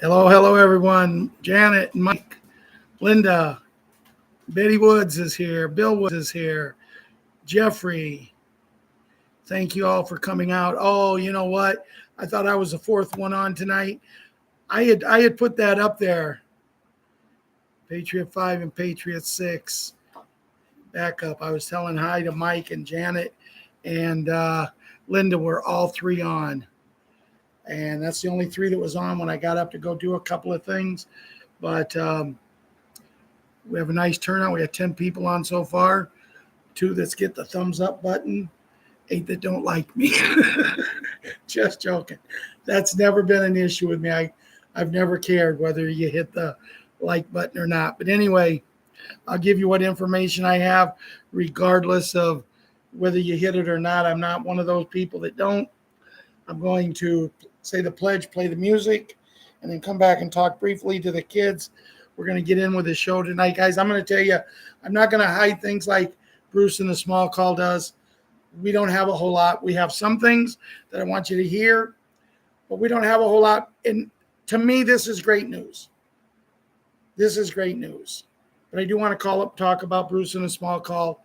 Hello, everyone. Janet, Mike, Linda, Betty Woods is here. Bill Woods is here. Jeffrey, thank you all for coming out. Oh, you know what? I thought I was the fourth one on tonight. I had put that up there. Patriot 5 and Patriot 6. Back up. I was telling hi to Mike and Janet and Linda. Were all three on. And that's the only three that was on when I got up to go do a couple of things. But we have a nice turnout. We have 10 people on so far. 2 that's get the thumbs up button. 8 that don't like me. Just joking. That's never been an issue with me. I've never cared whether you hit the like button or not. But anyway, I'll give you what information I have, regardless of whether you hit it or not. I'm not one of those people that don't. I'm going to say the pledge, play the music, and then come back and talk briefly to the kids. We're going to get in with the show tonight, guys. I'm going to tell you, I'm not going to hide things like Bruce in the small call does. We don't have a whole lot. We have some things that I want you to hear, but we don't have a whole lot. And to me, this is great news. This is great news. But I do want to call up, talk about Bruce in a small call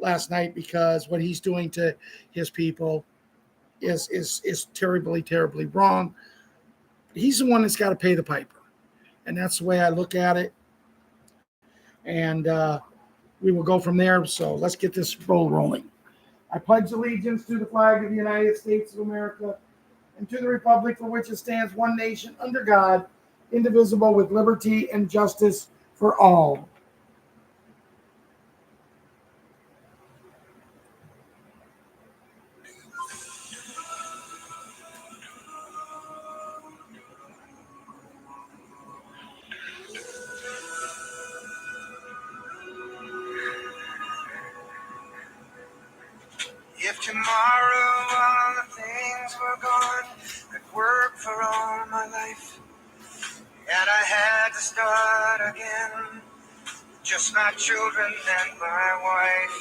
last night, because what he's doing to his people is terribly, terribly wrong. He's the one that's got to pay the piper. And that's the way I look at it. And we will go from there. So let's get this roll rolling. I pledge allegiance to the flag of the United States of America and to the republic for which it stands, one nation, under God, indivisible, with liberty and justice for all. If tomorrow all the things were gone, I'd work for all my life, and I had to start again, just my children and my wife.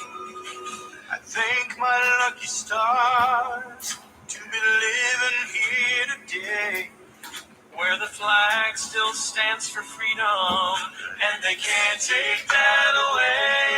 I thank my lucky stars to be living here today, where the flag still stands for freedom, and they can't take that away.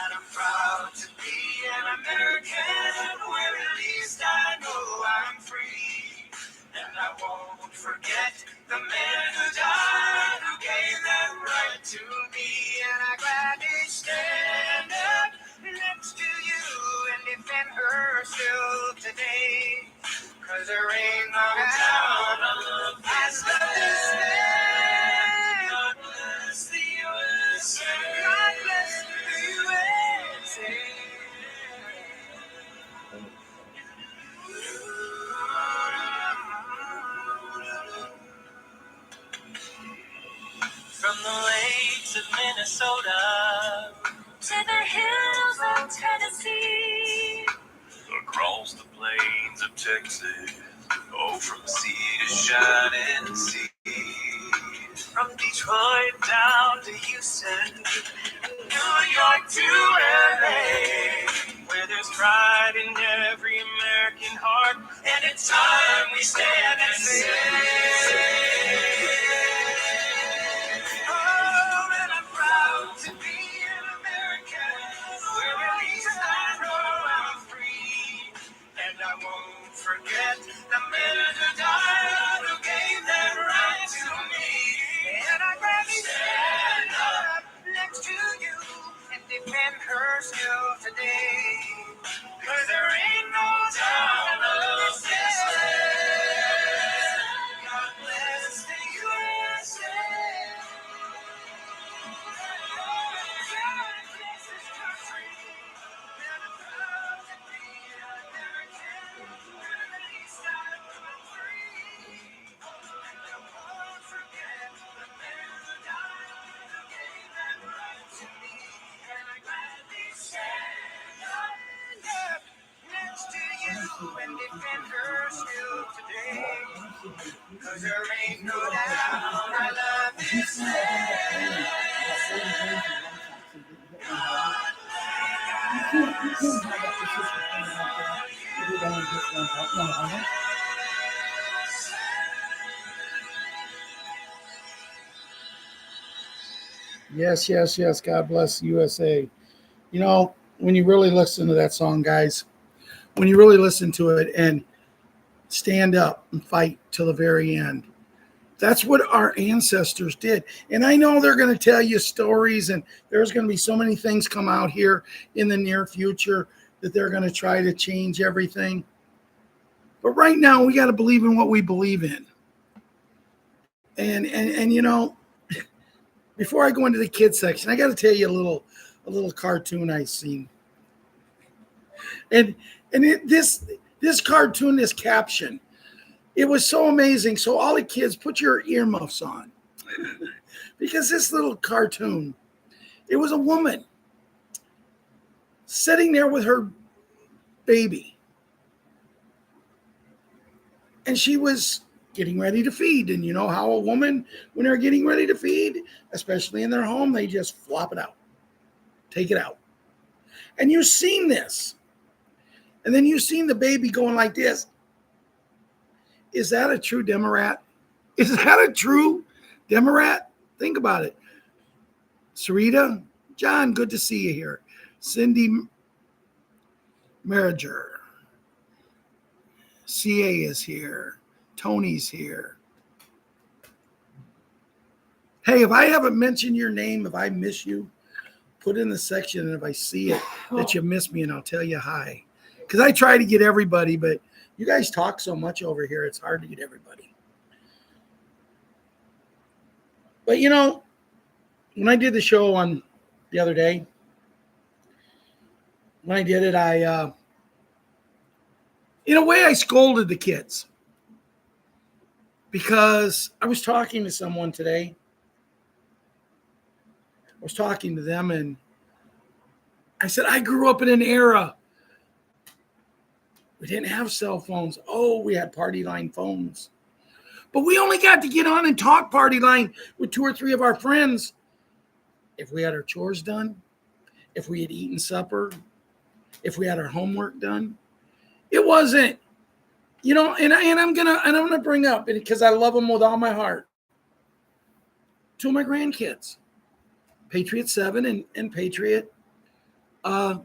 And I'm proud to be an American, where at least I know I'm free. And I won't forget the men who died, who gave that right to me. And I gladly stand up next to you and defend her still today. 'Cause there ain't no town as love this man. God bless the USA. God bless the USA. From the lakes of Minnesota to the hills of Tennessee, across the plains of Texas, oh, from sea to shining sea. From Detroit down to Houston, New York to LA, where there's pride in every American heart, and it's time we stand and say, oh, and I'm proud to be an American, where at least I know I'm free, and I won't forget the men who died, who gave that right to me. And I gladly stand up next to you and defend her still today. 'Cause there ain't no town of this land. God bless the USA. God bless this country. And I'm proud to be an American. At least I'm free. And I won't forget the men who died, who gave that right to me. And I gladly stand up next to you and defend her still today. 'Cause there ain't no doubt I love this land. Yes, yes, yes. God bless USA. You know, when you really listen to that song, guys, when you really listen to it and stand up and fight till the very end, that's what our ancestors did. And I know they're going to tell you stories, and there's going to be so many things come out here in the near future that they're going to try to change everything. But right now, we got to believe in what we believe in. And you know, before I go into the kids section, I got to tell you a little cartoon I seen. And this cartoon, this caption, it was so amazing. So all the kids, put your earmuffs on, because this little cartoon, it was a woman sitting there with her baby, and she was getting ready to feed. And you know how a woman, when they're getting ready to feed, especially in their home, they just flop it out, take it out. And you've seen this. And then you've seen the baby going like this. Is that a true Demorat? Is that a true Demorat? Think about it. Sarita, John, good to see you here. Cindy Merriger. CA is here. Tony's here. Hey, if I haven't mentioned your name, if I miss you, put in the section, and if I see it that you miss me, and I'll tell you hi. Because I try to get everybody, but you guys talk so much over here, it's hard to get everybody. But you know, when I did the show on the other day, when I did it, in a way, I scolded the kids, because I was talking to someone today. I was talking to them, and I said, I grew up in an era. We didn't have cell phones. Oh, we had party line phones. But we only got to get on and talk party line with 2 or 3 of our friends if we had our chores done, if we had eaten supper, if we had our homework done. It wasn't, you know, and I'm gonna bring up, because I love them with all my heart, 2 of my grandkids, Patriot 7 and Patriot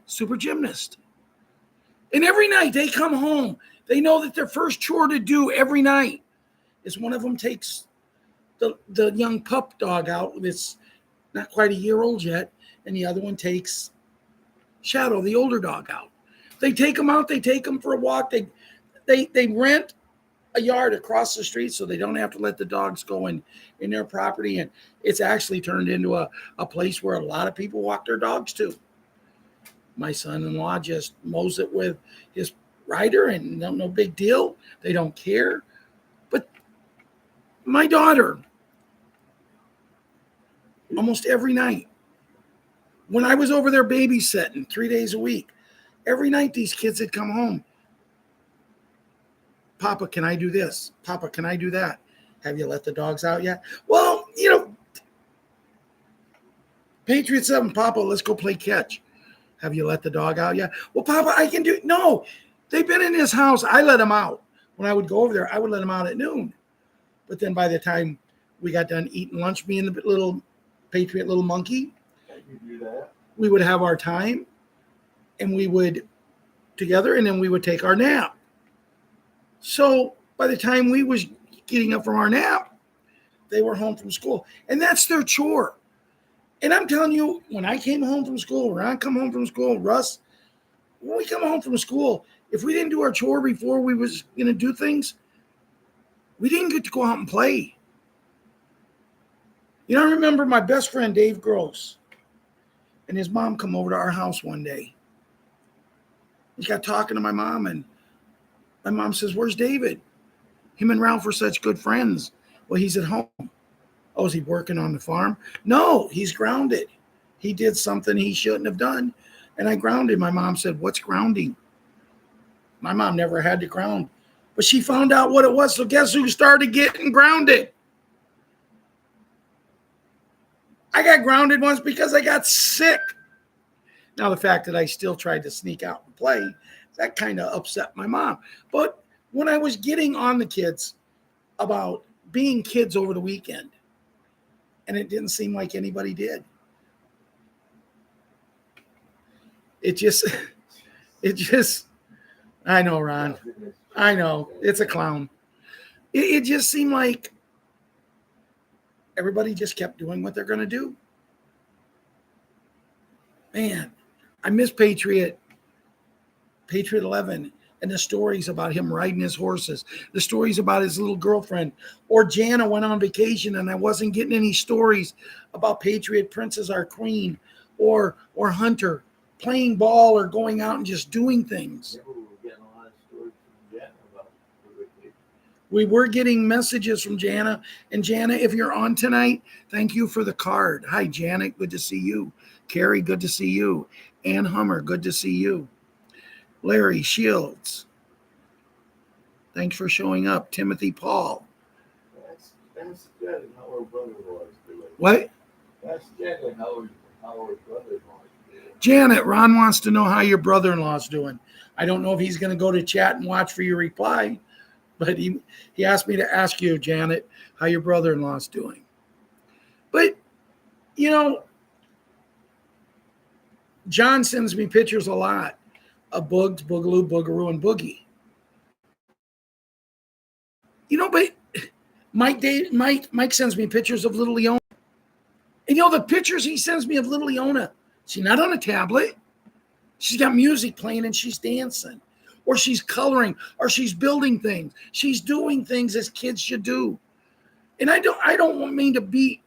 Super Gymnast. And every night they come home, they know that their first chore to do every night is one of them takes the young pup dog out that's not quite a year old yet, and the other one takes Shadow, the older dog, out. They take them out, they take them for a walk. They rent a yard across the street so they don't have to let the dogs go in their property. And it's actually turned into a place where a lot of people walk their dogs to. My son-in-law just mows it with his rider, and no big deal. They don't care. But my daughter, almost every night, when I was over there babysitting 3 days a week, every night these kids had come home. Papa, can I do this? Papa, can I do that? Have you let the dogs out yet? Well, you know, Patriot 7, Papa, let's go play catch. Have you let the dog out yet? Well, Papa, I can do it. No, they've been in his house. I let them out. When I would go over there, I would let them out at noon. But then by the time we got done eating lunch, me and the little Patriot little monkey, we would have our time, and we would together, and then we would take our nap. So by the time we was getting up from our nap, they were home from school. And that's their chore. And I'm telling you, when I came home from school, Ron come home from school, Russ, when we come home from school, if we didn't do our chore before we was going to do things, we didn't get to go out and play. You know, I remember my best friend, Dave Gross, and his mom come over to our house one day. He got talking to my mom, and my mom says, where's David? Him and Ralph were such good friends. Well, he's at home. Oh, is he working on the farm? No, he's grounded. He did something he shouldn't have done, and I grounded. My mom said, what's grounding? My mom never had to ground, but she found out what it was. So guess who started getting grounded? I got grounded once because I got sick. Now, the fact that I still tried to sneak out and play, That kind of upset my mom. But when I was getting on the kids about being kids over the weekend, and it didn't seem like anybody did. It just, I know, Ron. I know. It's a clown. It just seemed like everybody just kept doing what they're going to do. Man, I miss Patriot 11, and the stories about him riding his horses, the stories about his little girlfriend, or Jana went on vacation and I wasn't getting any stories about Patriot Princess, our queen, or Hunter playing ball or going out and just doing things. We were getting messages from Jana. And Jana, if you're on tonight, thank you for the card. Hi, Janet. Good to see you. Carrie, good to see you. Ann Hummer, good to see you. Larry Shields, thanks for showing up. Timothy Paul. That's Jen and how her brother-in-law is doing. What? That's Jen and how her brother-in-law is doing. Janet, Ron wants to know how your brother-in-law is doing. I don't know if he's going to go to chat and watch for your reply, but he asked me to ask you, Janet, how your brother-in-law is doing. But, you know, John sends me pictures a lot of Bugs, Boogaloo, Boogaroo, and Boogie. You know, but Mike sends me pictures of little Leona. And, you know, the pictures he sends me of little Leona, she's not on a tablet. She's got music playing and she's dancing. Or she's coloring, or she's building things. She's doing things as kids should do. And I don't mean to beat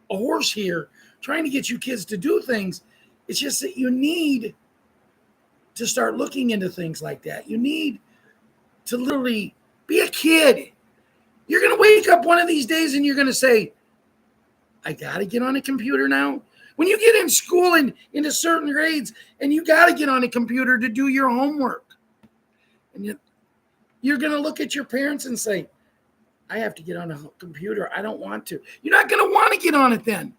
a horse here, trying to get you kids to do things. It's just that you need to start looking into things like that. You need to literally be a kid. You're going to wake up one of these days and you're going to say, I got to get on a computer now. When you get in school and into certain grades and you got to get on a computer to do your homework. And you're going to look at your parents and say, I have to get on a computer. I don't want to. You're not going to want to get on it then.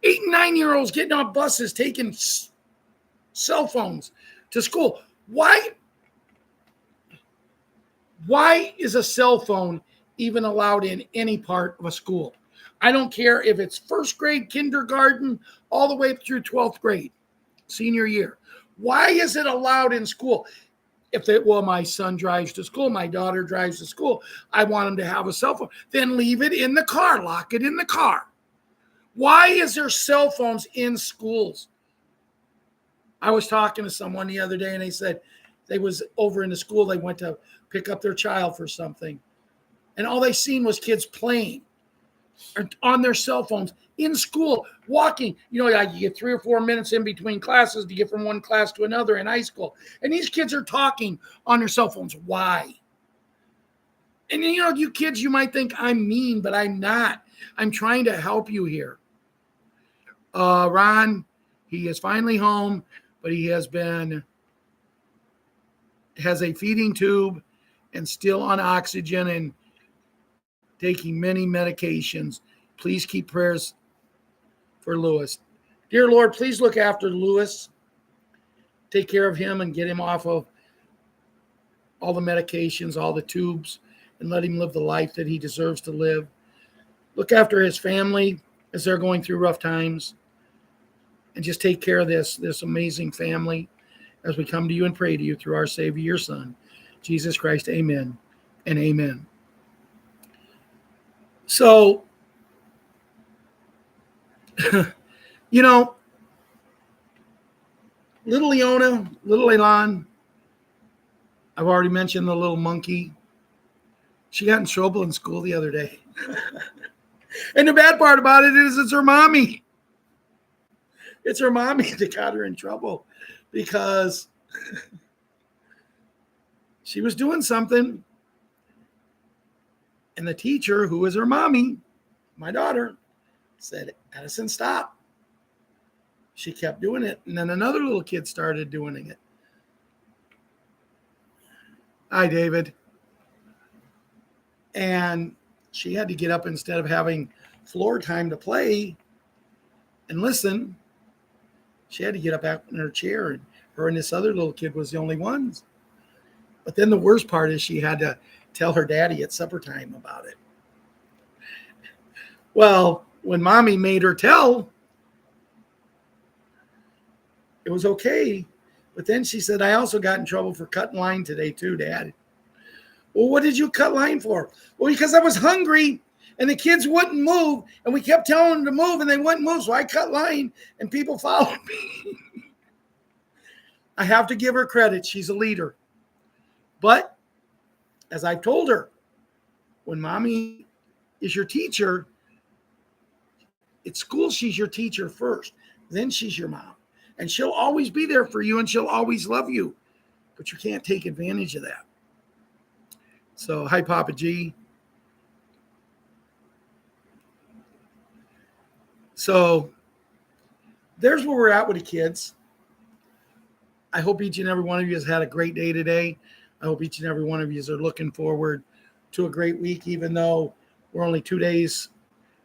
8 and 9-year-olds getting on buses, taking cell phones to school. Why is a cell phone even allowed in any part of a school? I don't care if it's first grade, kindergarten, all the way through 12th grade, senior year. Why is it allowed in school? My son drives to school, my daughter drives to school, I want them to have a cell phone. Then leave it in the car, lock it in the car. Why is there cell phones in schools? I was talking to someone the other day and they said they was over in the school. They went to pick up their child for something. And all they seen was kids playing on their cell phones in school, walking. You know, like you get 3 or 4 minutes in between classes to get from one class to another in high school. And these kids are talking on their cell phones. Why? And, you know, you kids, you might think I'm mean, but I'm not. I'm trying to help you here. Ron, he is finally home, but he has a feeding tube and still on oxygen and taking many medications. Please keep prayers for Lewis. Dear Lord, please look after Lewis. Take care of him and get him off of all the medications, all the tubes, and let him live the life that he deserves to live. Look after his family as they're going through rough times. And just take care of this amazing family as we come to you and pray to you through our Savior, your Son, Jesus Christ. Amen and amen. So, you know, little Leona, little Elan, I've already mentioned the little monkey. She got in trouble in school the other day. And the bad part about it is it's her mommy. It's her mommy that got her in trouble because she was doing something. And the teacher, who is her mommy, my daughter, said, Addison, stop. She kept doing it. And then another little kid started doing it. Hi, David. And she had to get up instead of having floor time to play and listen. She had to get up out in her chair and Her and this other little kid was the only ones. But then the worst part is she had to tell her daddy at supper time about it. Well, when mommy made her tell, it was okay. But then she said, I also got in trouble for cutting line today too, Dad. Well, what did you cut line for? Well, because I was hungry and the kids wouldn't move and we kept telling them to move and they wouldn't move. So I cut line and people followed me. I have to give her credit. She's a leader. But as I've told her, when mommy is your teacher, at school, she's your teacher first. Then she's your mom. And she'll always be there for you and she'll always love you. But you can't take advantage of that. So, hi, Papa G. So, there's where we're at with the kids. I hope each and every one of you has had a great day today. I hope each and every one of you are looking forward to a great week, even though we're only 2 days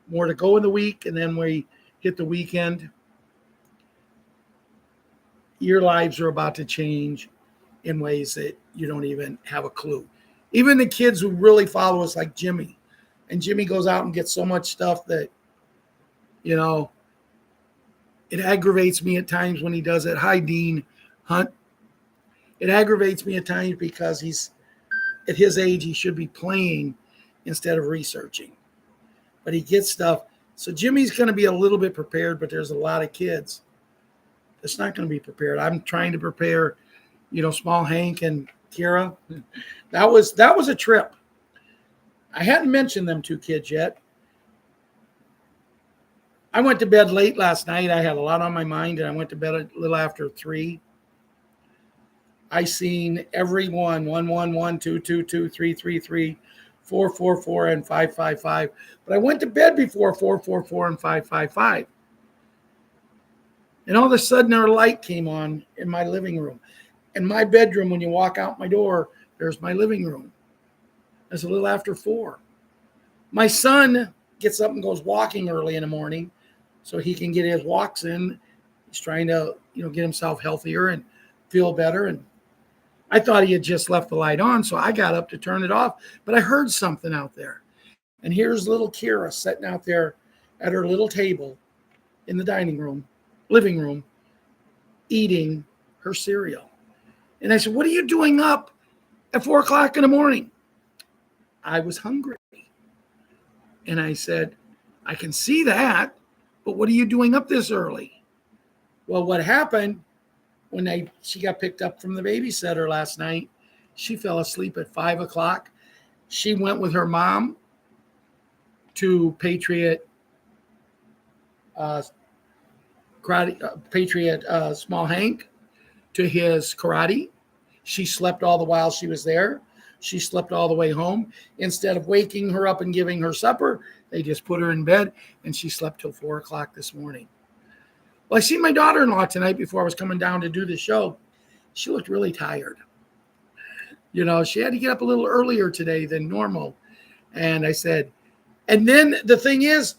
more to go in the week, and then we hit the weekend. Your lives are about to change in ways that you don't even have a clue. Even the kids who really follow us, like Jimmy. And Jimmy goes out and gets so much stuff that, you know, it aggravates me at times when he does it. Hi, Dean Hunt. It aggravates me at times because he's, at his age, he should be playing instead of researching. But he gets stuff. So Jimmy's going to be a little bit prepared, but there's a lot of kids that's not going to be prepared. I'm trying to prepare, Small Hank and Kira. That was a trip. I hadn't mentioned them two kids yet. I went to bed late last night. I had a lot on my mind, and I went to bed a little after 3. I seen every one, 111, 222, 333, 444, and 555. But I went to bed before 444 and 555. And all of a sudden, our light came on in my living room. In my bedroom, when you walk out my door, there's my living room. It's a little after 4. My son gets up and goes walking early in the morning so he can get his walks in. He's trying to, get himself healthier and feel better. And I thought he had just left the light on, so I got up to turn it off. But I heard something out there. And here's little Kira sitting out there at her little table in the living room, eating her cereal. And I said, what are you doing up at 4 o'clock in the morning? I was hungry. And I said, I can see that, but what are you doing up this early? Well, what happened when she got picked up from the babysitter last night, she fell asleep at 5 o'clock. She went with her mom to Patriot Small Hank to his karate. She slept all the while she was there. She slept all the way home. Instead of waking her up and giving her supper, they just put her in bed, and she slept till 4 o'clock this morning. Well, I seen my daughter-in-law tonight before I was coming down to do the show. She looked really tired. She had to get up a little earlier today than normal. And I said, and then the thing is,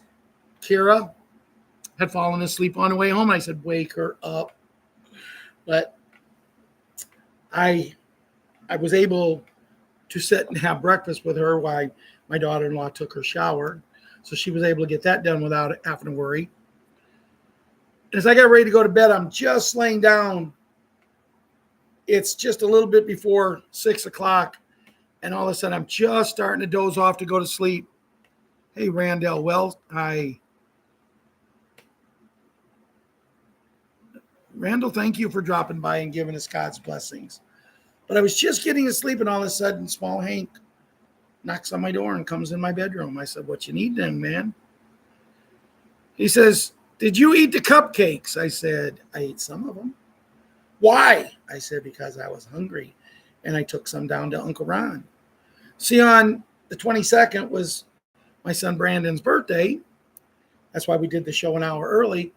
Kira had fallen asleep on the way home. I said, wake her up. But I was able to sit and have breakfast with her while my daughter-in-law took her shower. So she was able to get that done without having to worry. As I got ready to go to bed, I'm just laying down. It's just a little bit before 6 o'clock. And all of a sudden, I'm just starting to doze off to go to sleep. Hey, Randall Wells. Hi. Randall, thank you for dropping by and giving us God's blessings. But I was just getting to sleep, and all of a sudden, Small Hank knocks on my door and comes in my bedroom. I said, what you need then, man? He says, did you eat the cupcakes? I said, I ate some of them. Why? I said, because I was hungry, and I took some down to Uncle Ron. See, on the 22nd was my son Brandon's birthday. That's why we did the show an hour early.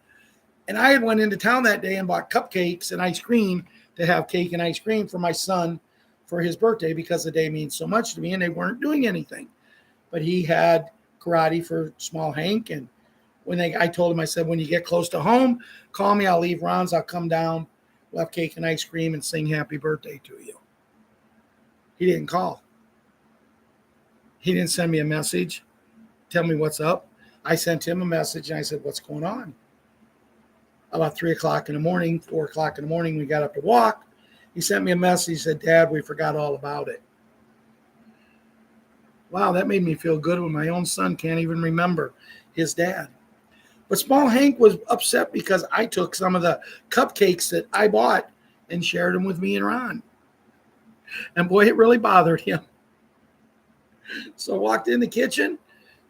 And I had went into town that day and bought cupcakes and ice cream to have cake and ice cream for my son for his birthday because the day means so much to me, and they weren't doing anything. But he had karate for Small Hank, and I told him, I said, when you get close to home, call me. I'll leave Ron's. I'll come down We'll have cake and ice cream and sing happy birthday to you. He didn't call. He didn't send me a message, tell me what's up. I sent him a message and I said, what's going on? About 3 o'clock in the morning, 4 o'clock in the morning, we got up to walk. He sent me a message. He said, Dad, we forgot all about it. Wow, that made me feel good when my own son can't even remember his dad. But Small Hank was upset because I took some of the cupcakes that I bought and shared them with me and Ron. And boy, it really bothered him. So I walked in the kitchen.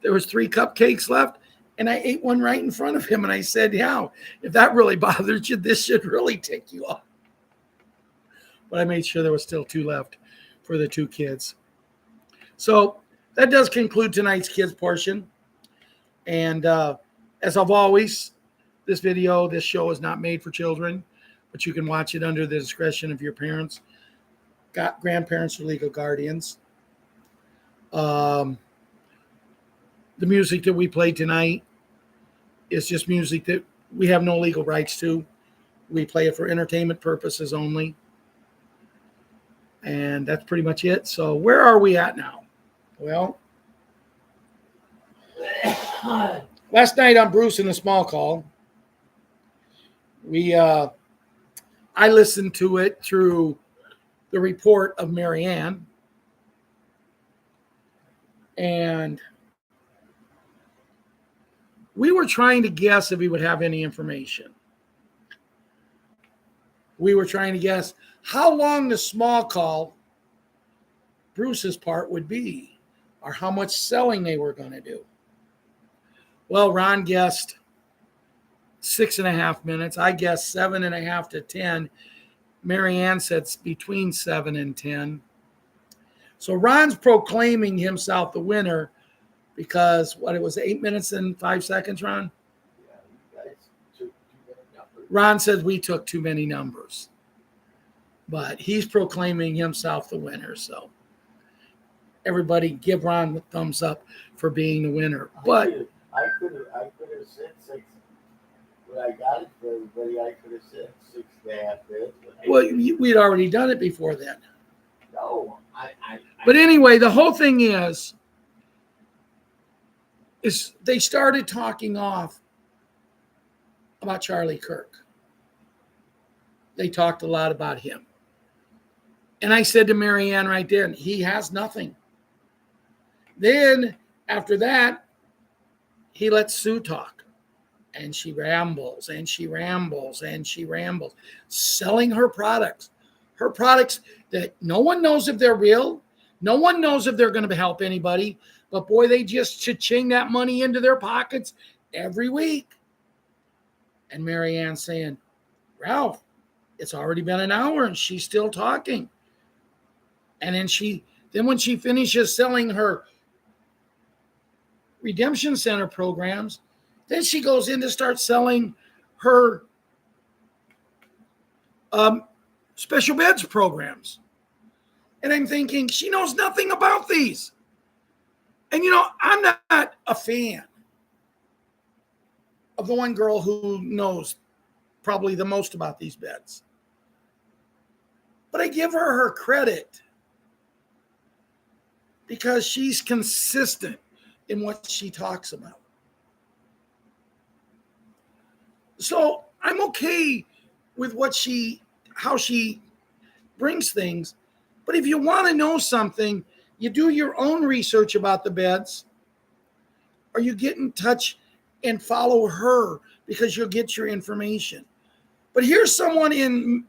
There was 3 cupcakes left. And I ate one right in front of him. And I said, yeah, if that really bothers you, this should really tick you off. But I made sure there was still 2 left for the 2 kids. So that does conclude tonight's kids portion. And as of always, this show is not made for children, but you can watch it under the discretion of your parents, grandparents, or legal guardians. The music that we played tonight is just music that we have no legal rights to. We play it for entertainment purposes only. And that's pretty much it. So where are we at now? Well, last night on Bruce and the Small Call, I listened to it through the report of Marianne. And we were trying to guess if he would have any information. We were trying to guess how long the small call, Bruce's part, would be, or how much selling they were going to do. Well, Ron guessed 6.5 minutes. I guessed 7.5 to 10. Marianne said between 7 and 10. So Ron's proclaiming himself the winner because it was 8 minutes and 5 seconds, Ron? Yeah, you guys took too many numbers. Ron says we took too many numbers. But he's proclaiming himself the winner. So everybody give Ron the thumbs up for being the winner. But I could have said 6. When I got it for everybody, I could have said 6.5 minutes. Well, we'd already done it before then. No, But anyway, the whole thing is they started talking off about Charlie Kirk. They talked a lot about him. And I said to Marianne right then, he has nothing. Then after that, he lets Sue talk. And she rambles and she rambles and she rambles, selling her products. Her products that no one knows if they're real. No one knows if they're going to help anybody. But boy, they just cha-ching that money into their pockets every week. And Marianne saying, Ralph, it's already been an hour and she's still talking. And then when she finishes selling her Redemption Center programs, then she goes in to start selling her special beds programs. And I'm thinking, she knows nothing about these. And, I'm not a fan of the one girl who knows probably the most about these beds. But I give her credit because she's consistent in what she talks about. So I'm okay with how she brings things. But if you want to know something, you do your own research about the beds, or you get in touch and follow her because you'll get your information. But here's someone in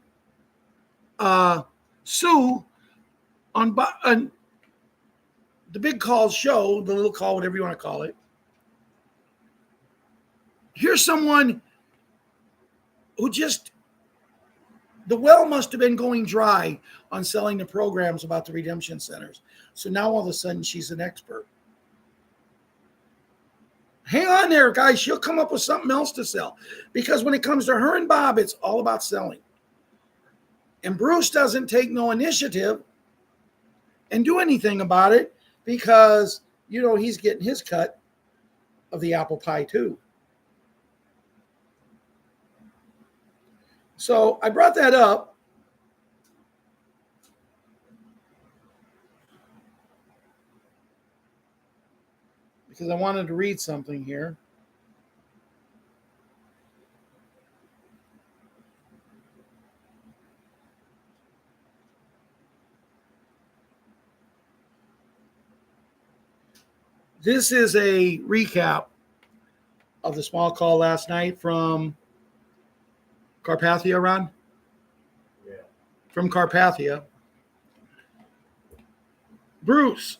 Sue on the Big Call show, the little call, whatever you want to call it. Here's someone who the well must have been going dry on selling the programs about the redemption centers. So now all of a sudden she's an expert. Hang on there, guys. She'll come up with something else to sell. Because when it comes to her and Bob, it's all about selling. And Bruce doesn't take no initiative and do anything about it because, he's getting his cut of the apple pie too. So I brought that up because I wanted to read something here. This is a recap of the small call last night from Carpathia, Ron? Yeah. From Carpathia. Bruce,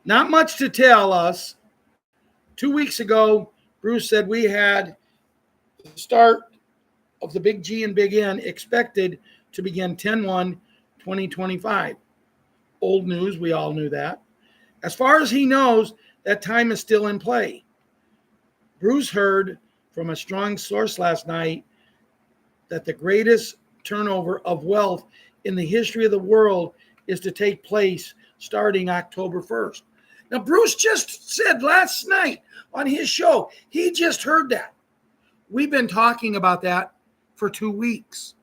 not much to tell us. 2 weeks ago, Bruce said we had the start of the Big G and Big N expected to begin 10/1/2025. Old news, we all knew that. As far as he knows, that time is still in play. Bruce heard from a strong source last night that the greatest turnover of wealth in the history of the world is to take place starting October 1st. Now, Bruce just said last night on his show, he just heard that. We've been talking about that for 2 weeks.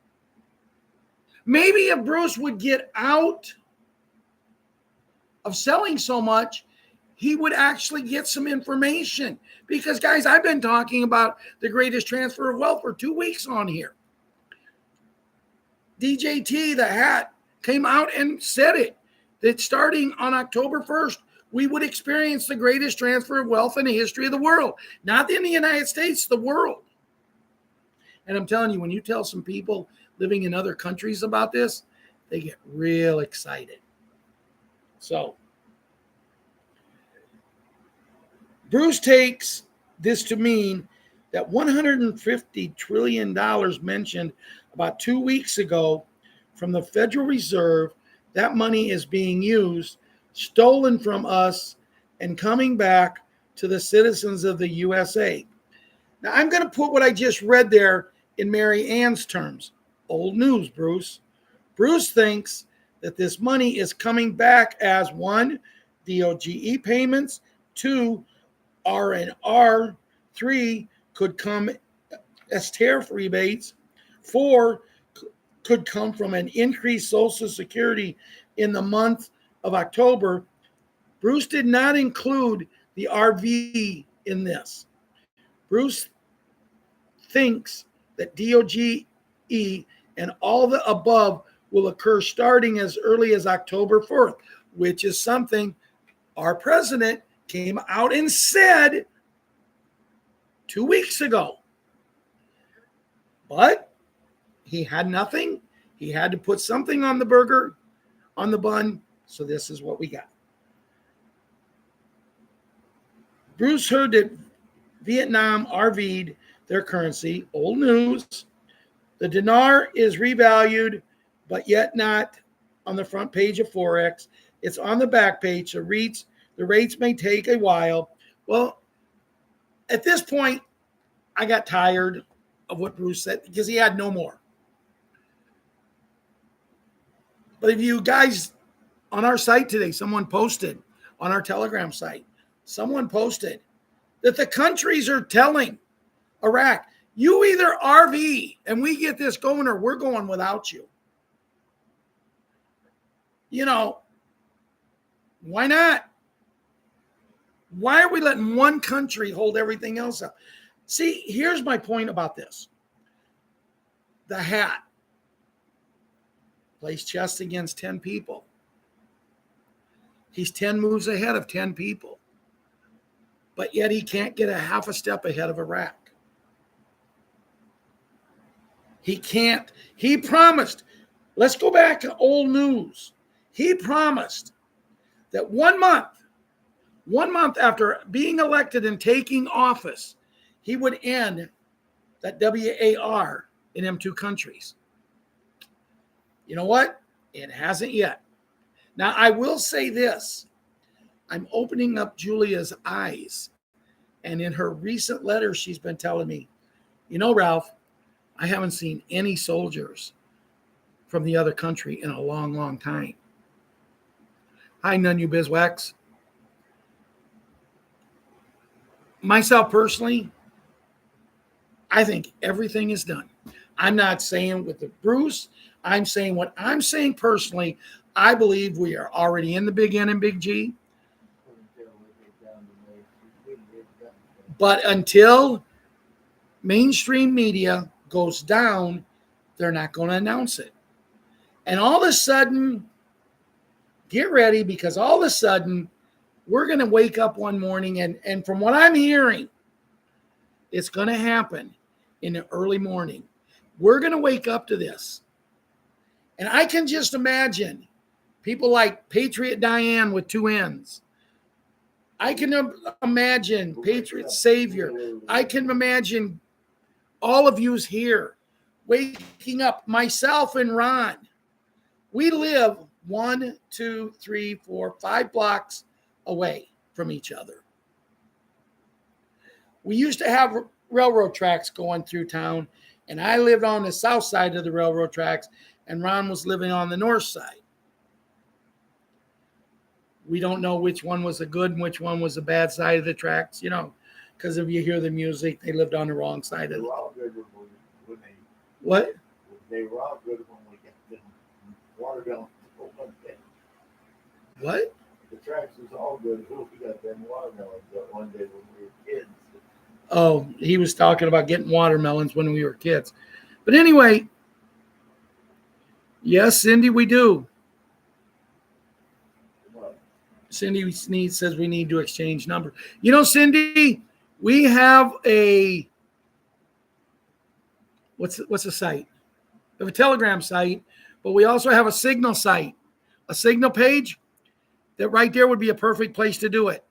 Maybe if Bruce would get out of selling so much, he would actually get some information. Because, guys, I've been talking about the greatest transfer of wealth for 2 weeks on here. DJT, the hat, came out and said it, that starting on October 1st, we would experience the greatest transfer of wealth in the history of the world. Not in the United States, the world. And I'm telling you, when you tell some people living in other countries about this, they get real excited. So, Bruce takes this to mean that $150 trillion mentioned about 2 weeks ago from the Federal Reserve, that money is being used, stolen from us, and coming back to the citizens of the USA. Now, I'm going to put what I just read there in Mary Ann's terms. Old news, Bruce. Bruce thinks that this money is coming back as 1, DOGE payments, 2, R&R, 3, could come as tariff rebates, 4, could come from an increased Social Security in the month of October. Bruce did not include the RV in this. Bruce thinks that DOGE and all the above will occur starting as early as October 4th, which is something our president came out and said 2 weeks ago. But he had nothing. He had to put something on the burger, on the bun. So this is what we got. Bruce heard that Vietnam RV'd their currency. Old news. The dinar is revalued, but yet not on the front page of Forex. It's on the back page. The rates may take a while. Well, at this point, I got tired of what Bruce said because he had no more. But if you guys on our site today, someone posted on our Telegram site, someone posted that the countries are telling Iraq, you either RV and we get this going or we're going without you. You know, why not? Why are we letting one country hold everything else up? See, here's my point about this. The hat plays chess against 10 people. He's 10 moves ahead of 10 people. But yet he can't get a half a step ahead of Iraq. He can't. He promised. Let's go back to old news. He promised that 1 month after being elected and taking office, he would end that WAR in them 2 countries. You know what? It hasn't yet. Now, I will say this. I'm opening up Julia's eyes. And in her recent letter, she's been telling me, you know, Ralph, I haven't seen any soldiers from the other country in a long, long time. Hi, None You Bizwax. Myself personally, I think everything is done. I'm not saying with the Bruce. I'm saying what I'm saying personally. I believe we are already in the Big N and Big G. But until mainstream media goes down, they're not going to announce it. And all of a sudden, get ready, because all of a sudden, we're going to wake up one morning, and from what I'm hearing, it's going to happen in the early morning. We're going to wake up to this. And I can just imagine people like Patriot Diane with 2 N's. I can imagine Patriot Savior. I can imagine all of yous here waking up, myself and Ron. We live 1, 2, 3, 4, 5 blocks away from each other. We used to have railroad tracks going through town, and I lived on the south side of the railroad tracks, and Ron was living on the north side. We don't know which one was a good and which one was a bad side of the tracks, because if you hear the music, they lived on the wrong side of it. What? They were all good when we got them watermelons. What? The tracks was all good when we got them watermelons, but one day when we were kids. Oh, he was talking about getting watermelons when we were kids. But anyway, yes, Cindy, we do. What? Cindy says we need to exchange numbers. Cindy, we have a what's a site? We have a Telegram site, but we also have a Signal site, a Signal page. That right there would be a perfect place to do it.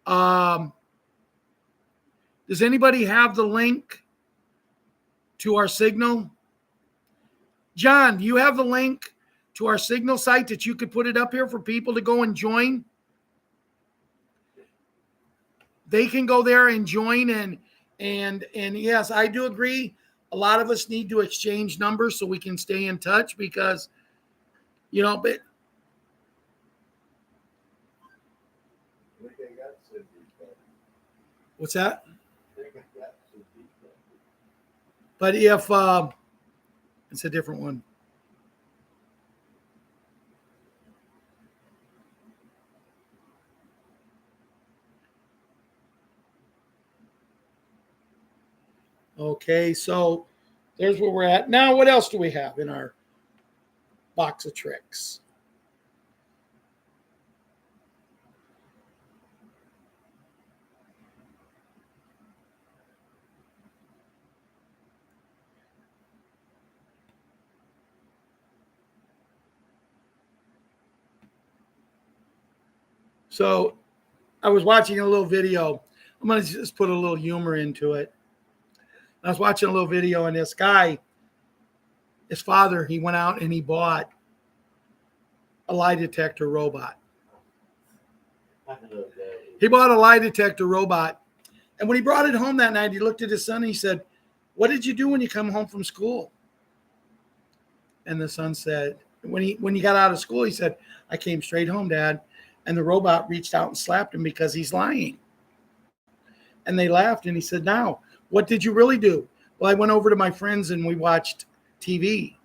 Does anybody have the link to our Signal? John, do you have the link to our Signal site that you could put it up here for people to go and join? They can go there and join, and yes, I do agree. A lot of us need to exchange numbers so we can stay in touch because, but what's that? But if it's a different one. Okay, so there's where we're at. Now, what else do we have in our box of tricks? So I was watching a little video. I'm going to just put a little humor into it. I was watching a little video, and this guy, his father, he went out and he bought a lie detector robot. He bought a lie detector robot. And when he brought it home that night, he looked at his son and he said, "What did you do when you come home from school?" And the son said, when he got out of school, he said, "I came straight home, Dad." And the robot reached out and slapped him because he's lying. And they laughed, and he said, "Now, what did you really do?" "Well, I went over to my friends and we watched TV."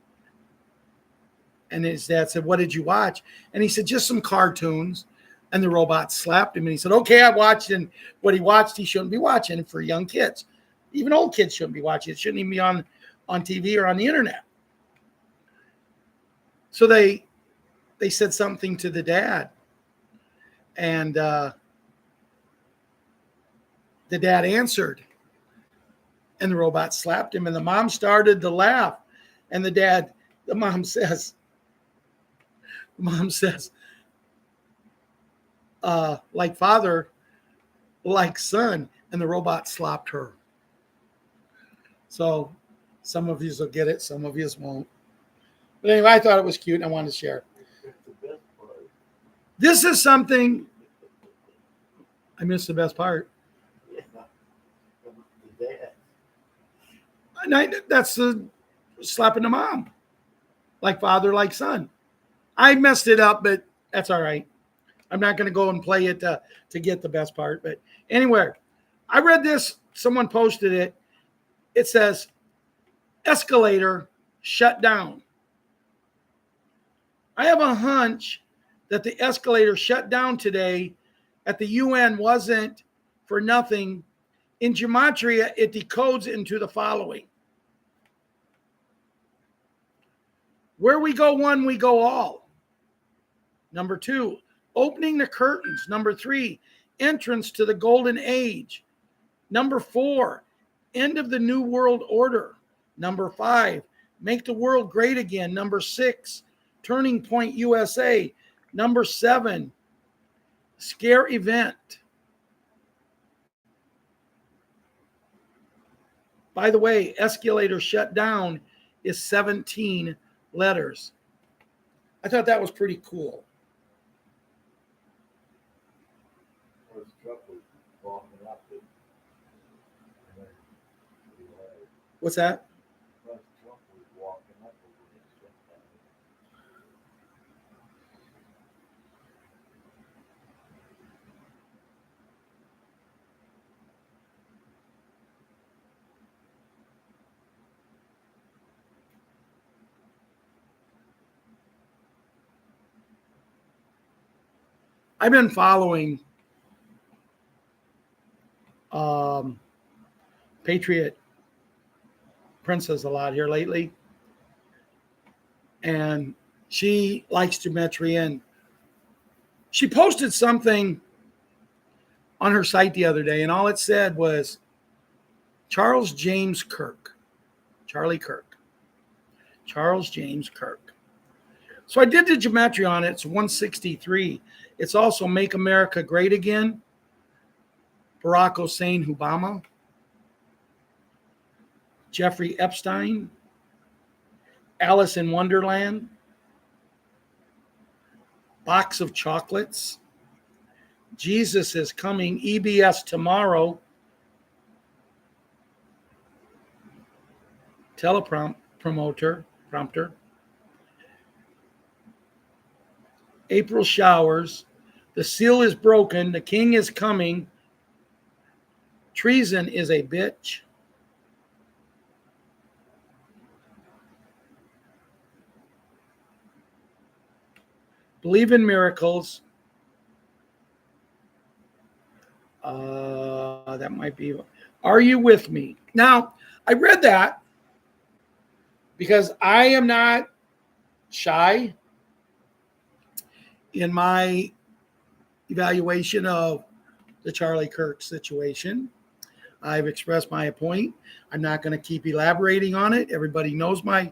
And his dad said, "What did you watch?" And he said, "Just some cartoons." And the robot slapped him, and he said, "Okay, I watched." And what he watched, he shouldn't be watching for young kids. Even old kids shouldn't be watching. It shouldn't even be on TV or on the internet. So they said something to the dad. And the dad answered. And the robot slapped him. And the mom started to laugh. And the mom says, like father, like son. And the robot slapped her. So some of you will get it, some of you won't. But anyway, I thought it was cute and I wanted to share. This is something. I missed the best part. And that's the slapping the mom. Like father, like son. I messed it up, but that's all right. I'm not going to go and play it to get the best part. But anyway, I read this. Someone posted it. It says, escalator shut down. I have a hunch that the escalator shut down today at the UN wasn't for nothing. In Gematria, it decodes into the following. Where we go one, we go all. Number 2, opening the curtains. Number 3, entrance to the golden age. Number 4, end of the new world order. Number 5, make the world great again. Number 6, turning point USA. Number 7, scare event. By the way, escalator shut down is 17 letters. I thought that was pretty cool. What's that? I've been following Patriot Princess a lot here lately, and she likes Gematria, and she posted something on her site the other day, and all it said was Charles James Kirk, Charlie Kirk, Charles James Kirk. So I did the Gematria on it. It's 163. It's also Make America Great Again, Barack Hussein Obama, Jeffrey Epstein, Alice in Wonderland, Box of Chocolates, Jesus is Coming, EBS Tomorrow, Teleprompter, April Showers, The Seal is Broken, The King is Coming, Treason is a Bitch, Believe in Miracles. That might be. Are You With Me? Now, I read that because I am not shy in my evaluation of the Charlie Kirk situation. I've expressed my point. I'm not going to keep elaborating on it. Everybody knows my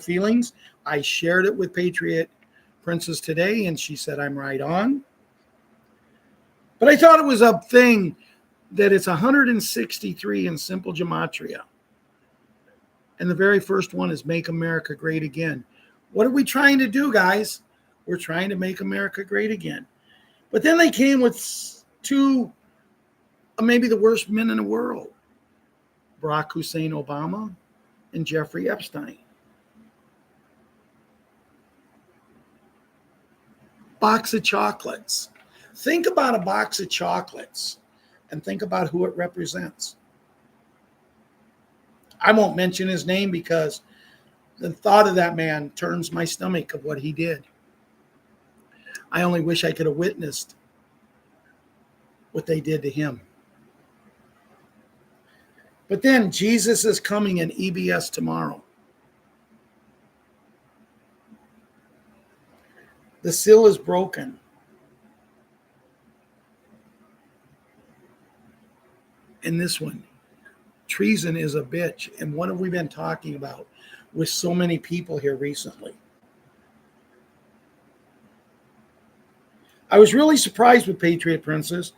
feelings. I shared it with Patriot Princess today, and she said I'm right on. But I thought it was a thing that it's 163 in simple gematria. And the very first one is Make America Great Again. What are we trying to do, guys? We're trying to make America great again. But then they came with two, maybe the worst men in the world, Barack Hussein Obama and Jeffrey Epstein. Box of chocolates. Think about a box of chocolates and think about who it represents. I won't mention his name because the thought of that man turns my stomach of what he did. I only wish I could have witnessed what they did to him. But then Jesus is Coming in EBS Tomorrow. The Seal is Broken. And this one, Treason is a Bitch. And what have we been talking about with so many people here recently? I was really surprised with Patriot Princess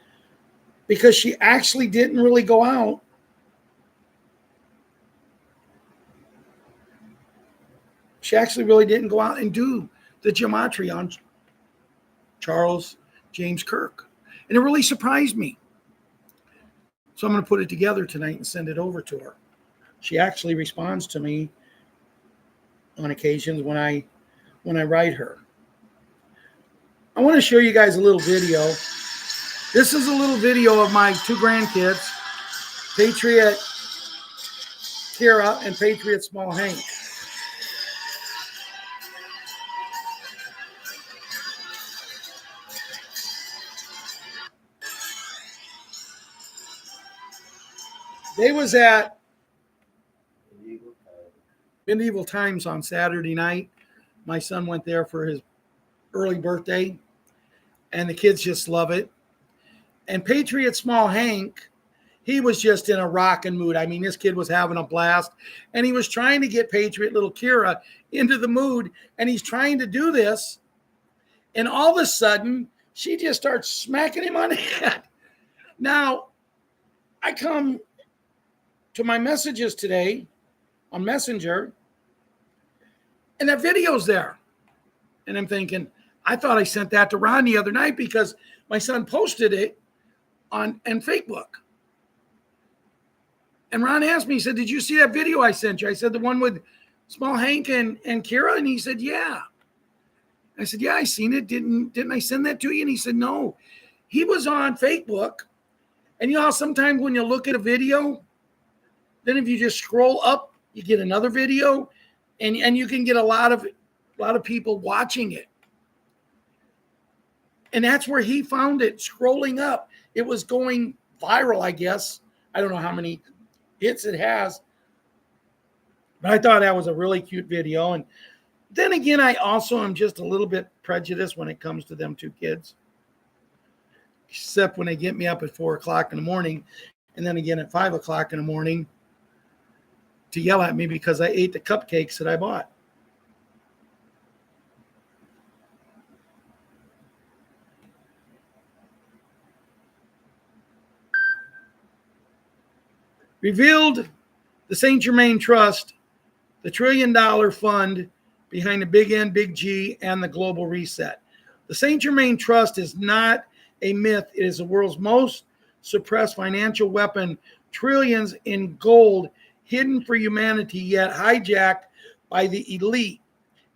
because she actually didn't really go out She actually really didn't go out and do the gematria on Charles James Kirk. And it really surprised me. So I'm going to put it together tonight and send it over to her. She actually responds to me on occasions when I write her. I want to show you guys a little video. This is a little video of my two grandkids. Patriot Kira and Patriot Small Hank. They was at Medieval Times on Saturday night. My son went there for his early birthday, and the kids just love it. And Patriot Small Hank, he was just in a rockin' mood. I mean, this kid was having a blast, and he was trying to get Patriot little Kira into the mood, and he's trying to do this, and all of a sudden, she just starts smacking him on the head. Now, I come to my messages today on Messenger, and that video's there. And I'm thinking, I thought I sent that to Ron the other night because my son posted it on Facebook. And Ron asked me, he said, did you see that video I sent you? I said, the one with Small Hank and Kira? And he said, yeah. I said, yeah, I seen it. Didn't I send that to you? And he said, no. He was on Facebook. And you know how sometimes when you look at a video, then if you just scroll up, you get another video, and you can get a lot of people watching it. And that's where he found it, scrolling up. It was going viral, I guess. I don't know how many hits it has. But I thought that was a really cute video. And then again, I also am just a little bit prejudiced when it comes to them two kids. Except when they get me up at 4 o'clock in the morning, and then again at 5 o'clock in the morning to yell at me because I ate the cupcakes that I bought. Revealed the St. Germaine Trust, the $1 trillion fund behind the Big N, Big G, and the global reset. The St. Germaine Trust is not a myth. It is the world's most suppressed financial weapon, trillions in gold hidden for humanity, yet hijacked by the elite.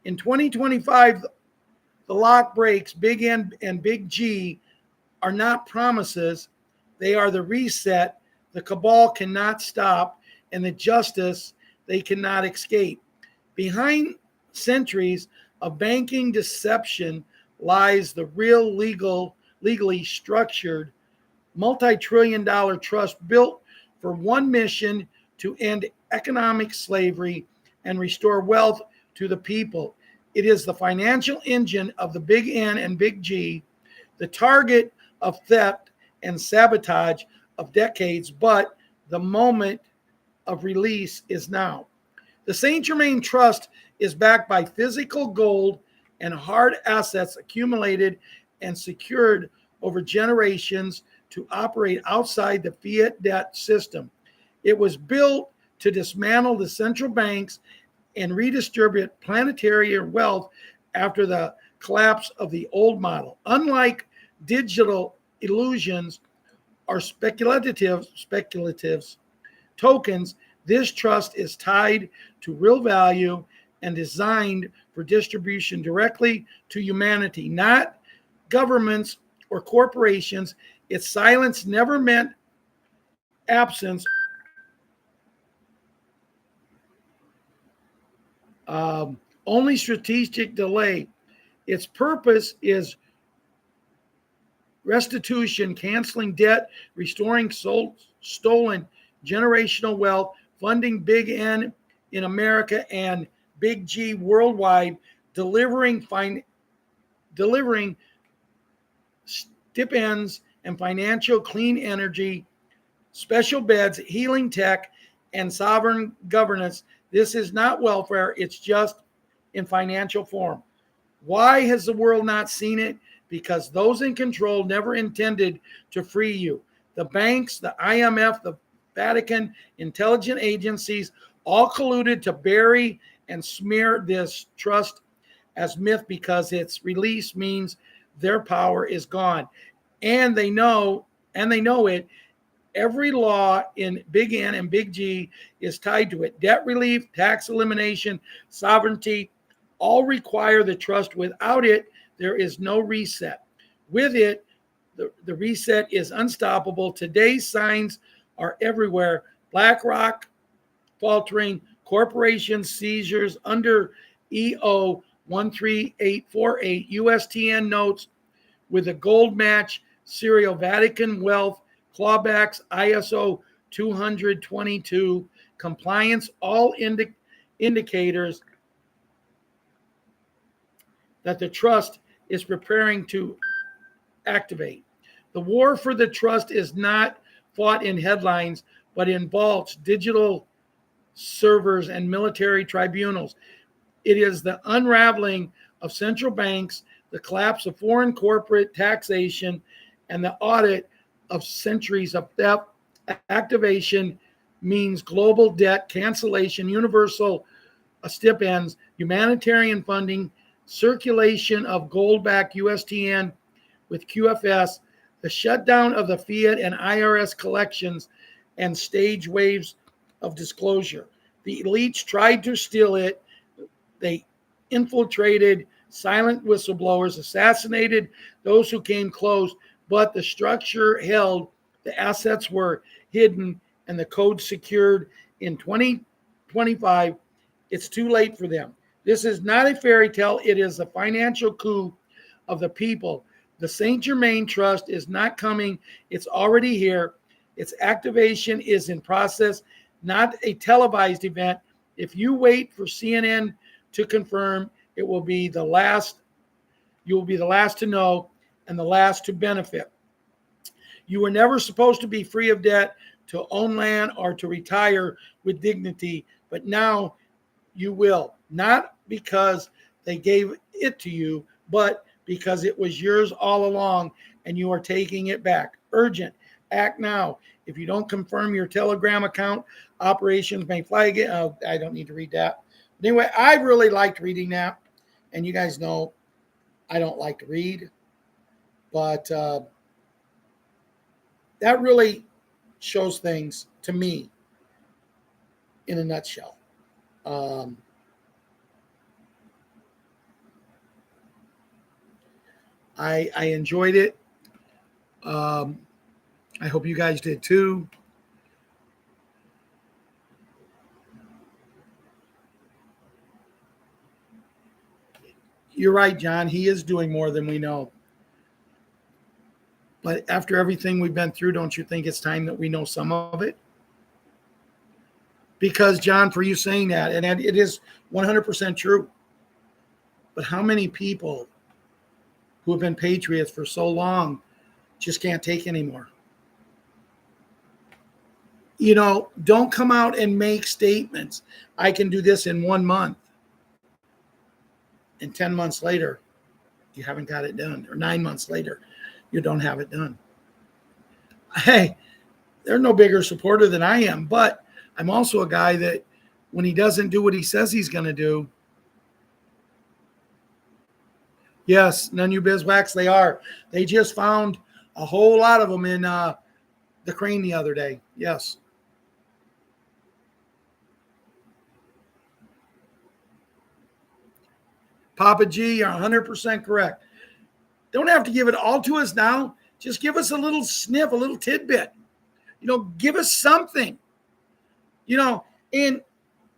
In 2025, the lock breaks. Big N and Big G are not promises. They are the reset. The cabal cannot stop, and the justice they cannot escape. Behind centuries of banking deception lies the real legally structured multi-trillion-dollar trust built for one mission: to end economic slavery and restore wealth to the people. It is the financial engine of the Big N and Big G, the target of theft and sabotage of decades, but the moment of release is now. The St. Germaine Trust is backed by physical gold and hard assets accumulated and secured over generations to operate outside the fiat debt system. It was built to dismantle the central banks and redistribute planetary wealth after the collapse of the old model. Unlike digital illusions or speculative tokens, this trust is tied to real value and designed for distribution directly to humanity, not governments or corporations. Its silence never meant absence. Only strategic delay. Its purpose is restitution, canceling debt, restoring stolen generational wealth, funding Big N in America and Big G worldwide, delivering stipends and financial clean energy, special beds, healing tech, and sovereign governance. This is not welfare. It's just in financial form. Why has the world not seen it? Because those in control never intended to free you. The banks, the IMF, the Vatican, intelligence agencies, all colluded to bury and smear this trust as myth because its release means their power is gone. And they know it. Every law in Big N and Big G is tied to it. Debt relief, tax elimination, sovereignty, all require the trust. Without it, there is no reset. With it, the reset is unstoppable. Today's signs are everywhere. BlackRock faltering, corporation seizures under EO 13848, USTN notes with a gold match, serial Vatican wealth, clawbacks, ISO 222, compliance, all indicators that the trust is preparing to activate. The war for the trust is not fought in headlines, but in vaults, digital servers, and military tribunals. It is the unraveling of central banks, the collapse of foreign corporate taxation, and the audit of centuries of theft. Activation means global debt cancellation, universal stipends, humanitarian funding, circulation of gold-backed USTN with QFS, the shutdown of the Fiat and IRS collections, and stage waves of disclosure. The elites tried to steal it. They infiltrated, silent whistleblowers, assassinated those who came close, but the structure held, the assets were hidden, and the code secured. In 2025. It's too late for them. This is not a fairy tale. It is a financial coup of the people. The St. Germaine Trust is not coming. It's already here. Its activation is in process, not a televised event. If you wait for CNN to confirm, it will be the last. You will be the last to know and the last to benefit. You were never supposed to be free of debt, to own land, or to retire with dignity, but now you will. Not because they gave it to you, but because it was yours all along and you are taking it back. Urgent. Act now. If you don't confirm your Telegram account, operations may flag it. Oh, I don't need to read that. But anyway, I really liked reading that. And you guys know I don't like to read. But that really shows things to me in a nutshell. I enjoyed it. I hope you guys did too. You're right, John. He is doing more than we know. But after everything we've been through, don't you think it's time that we know some of it? Because, John, for you saying that, and it is 100% true, but how many people who have been patriots for so long just can't take anymore? You know, don't come out and make statements. I can do this in 1 month. And 10 months later, you haven't got it done. Or 9 months later, you don't have it done. Hey, they're no bigger supporter than I am, but I'm also a guy that when he doesn't do what he says he's going to do. Yes, none you bizwax, they are. They just found a whole lot of them in the crane the other day. Yes. Papa G, you're 100% correct. Don't have to give it all to us now. Just give us a little sniff, a little tidbit. You know, give us something. You know, and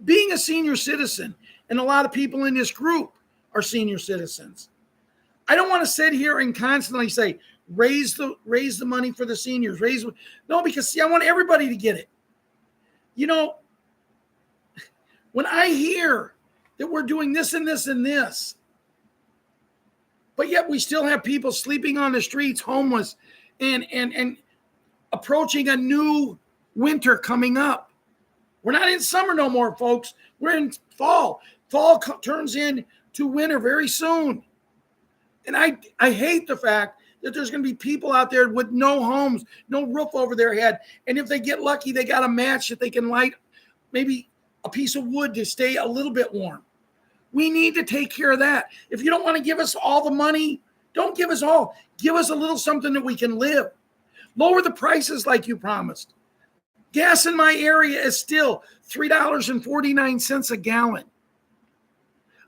being a senior citizen, and a lot of people in this group are senior citizens. I don't want to sit here and constantly say, raise the money for the seniors. No, because see, I want everybody to get it. You know, when I hear that we're doing this and this and this, but yet we still have people sleeping on the streets, homeless, and approaching a new winter coming up. We're not in summer no more, folks. We're in fall. Fall turns into winter very soon. And I hate the fact that there's going to be people out there with no homes, no roof over their head. And if they get lucky, they got a match that they can light, maybe a piece of wood to stay a little bit warm. We need to take care of that. If you don't want to give us all the money, don't give us all. Give us a little something that we can live. Lower the prices like you promised. Gas in my area is still $3.49 a gallon.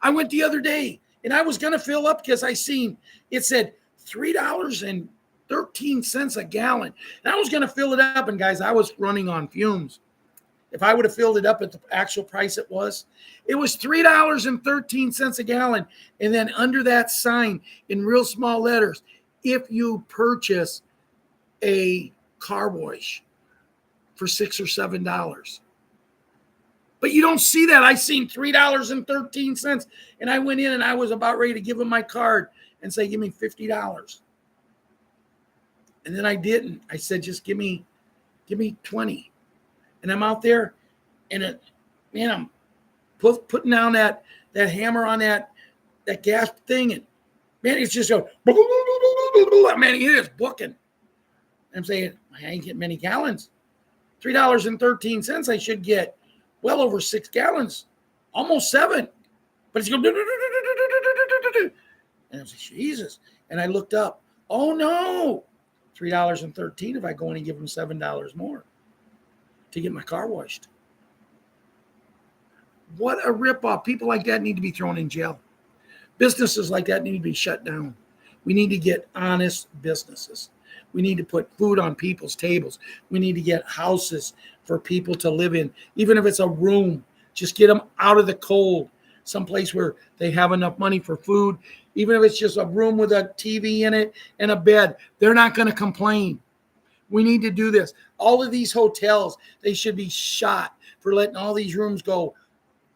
I went the other day and I was going to fill up because I seen it said $3.13 a gallon. And I was going to fill it up. And guys, I was running on fumes. if I would have filled it up at the actual price it was $3.13 a gallon. And then under that sign in real small letters, if you purchase a car wash for $6 or $7. But you don't see that. I seen $3.13, and I went in and I was about ready to give him my card and say, give me $50. And then I didn't. I said, just give me 20. And I'm out there, and I'm putting down that hammer on that gas thing, and man, it's just man, it is booking. I'm saying, I ain't getting many gallons. $3.13, I should get well over 6 gallons, almost 7. But it's going, and I was like, Jesus. And I looked up, oh no, $3.13 if I go in and give them $7 more to get my car washed. What a ripoff. People like that need to be thrown in jail. Businesses like that need to be shut down. We need to get honest businesses. We need to put food on people's tables. We need to get houses for people to live in. Even if it's a room, just get them out of the cold. Someplace where they have enough money for food. Even if it's just a room with a TV in it and a bed, they're not going to complain. We need to do this. All of these hotels, they should be shot for letting all these rooms go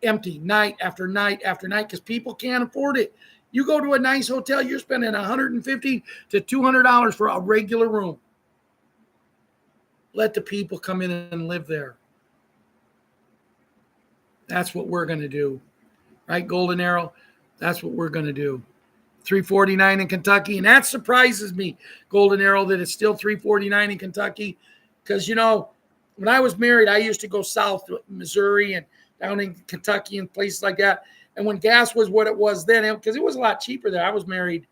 empty night after night after night because people can't afford it. You go to a nice hotel, you're spending $150 to $200 for a regular room. Let the people come in and live there. That's what we're going to do. Right, Golden Arrow? That's what we're going to do. $3.49 in Kentucky. And that surprises me, Golden Arrow, that it's still $3.49 in Kentucky. Because, when I was married, I used to go south to Missouri and down in Kentucky and places like that. And when gas was what it was then, because it was a lot cheaper there. I was married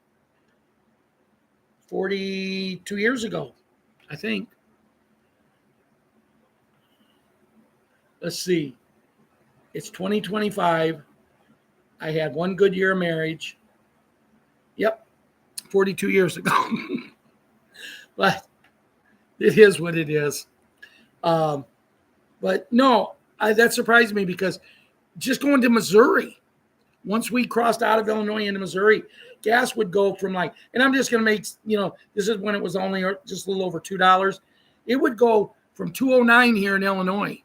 42 years ago, I think. Let's see. It's 2025. I had one good year of marriage. Yep, 42 years ago. But it is what it is. But no, that surprised me because just going to Missouri, once we crossed out of Illinois into Missouri, gas would go from and I'm just going to make, this is when it was only just a little over $2. It would go from 209 here in Illinois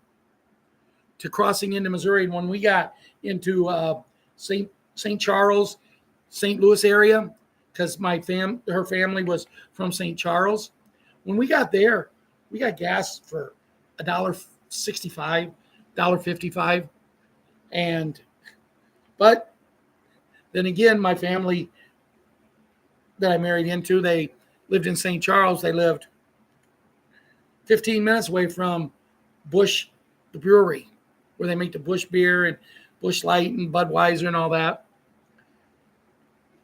to crossing into Missouri. And when we got into St. Charles, St. Louis area, because her family was from St. Charles. When we got there, we got gas for $1.65, $1.55. But then again, my family that I married into, they lived in St. Charles. They lived 15 minutes away from Busch, the brewery, where they make the Busch beer and Busch Light and Budweiser and all that.